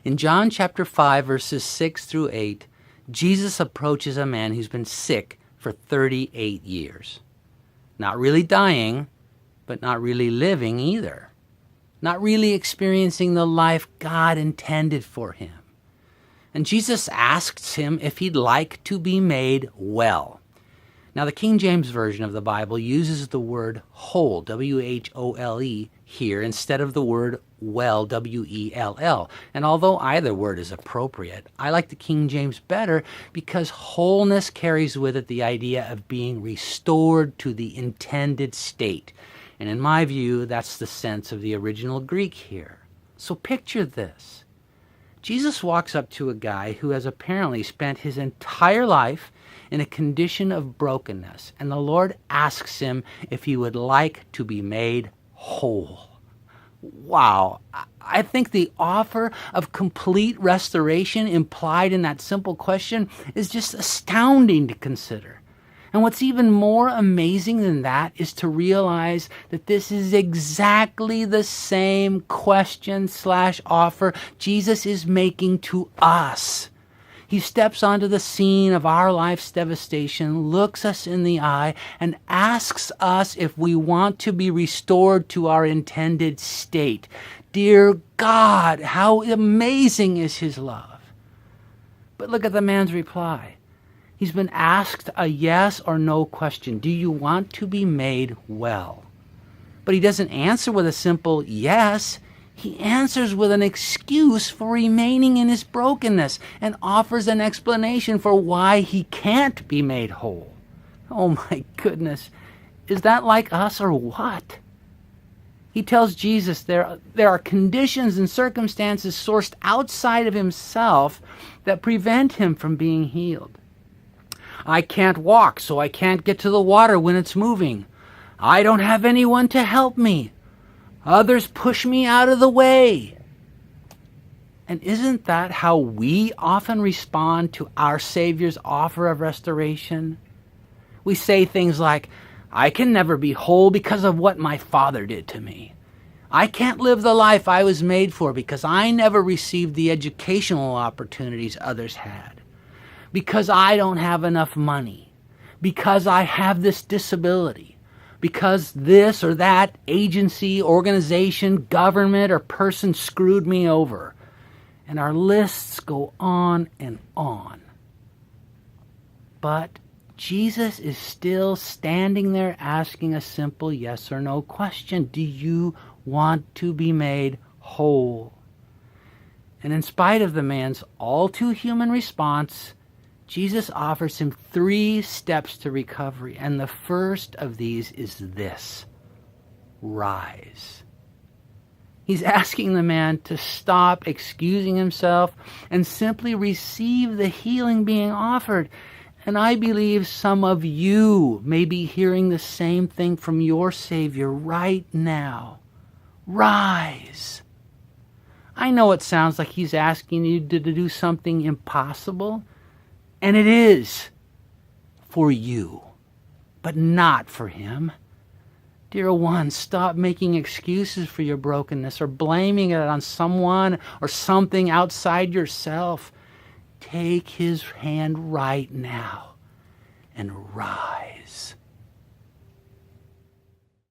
In John chapter 5, verses 6 through 8, Jesus approaches a man who's been sick for 38 years. Not really dying, but not really living either. Not really experiencing the life God intended for him. And Jesus asks him if he'd like to be made well. Now, the King James Version of the Bible uses the word whole, W-H-O-L-E, here instead of the word well, W-E-L-L. And although either word is appropriate, I like the King James better because wholeness carries with it the idea of being restored to the intended state. And in my view, that's the sense of the original Greek here. So picture this. Jesus walks up to a guy who has apparently spent his entire life in a condition of brokenness, and the Lord asks him if he would like to be made whole. Wow, I think the offer of complete restoration implied in that simple question is just astounding to consider. And what's even more amazing than that is to realize that this is exactly the same question/offer Jesus is making to us. He steps onto the scene of our life's devastation, looks us in the eye, and asks us if we want to be restored to our intended state. Dear God, how amazing is his love. But look at the man's reply. He's been asked a yes or no question. Do you want to be made well? But he doesn't answer with a simple yes. He answers with an excuse for remaining in his brokenness and offers an explanation for why he can't be made whole. Oh my goodness, is that like us or what? He tells Jesus there are conditions and circumstances sourced outside of himself that prevent him from being healed. I can't walk, so I can't get to the water when it's moving. I don't have anyone to help me. Others push me out of the way. And isn't that how we often respond to our Savior's offer of restoration? We say things like, I can never be whole because of what my father did to me. I can't live the life I was made for because I never received the educational opportunities others had. Because I don't have enough money. Because I have this disability. Because this or that agency, organization, government, or person screwed me over. And our lists go on and on. But Jesus is still standing there asking a simple yes or no question. Do you want to be made whole? And in spite of the man's all too human response, Jesus offers him 3 steps to recovery, and the first of these is this: rise. He's asking the man to stop excusing himself and simply receive the healing being offered. And I believe some of you may be hearing the same thing from your Savior right now. Rise. I know it sounds like he's asking you to do something impossible. And it is for you, but not for him. Dear one, stop making excuses for your brokenness or blaming it on someone or something outside yourself. Take his hand right now and rise.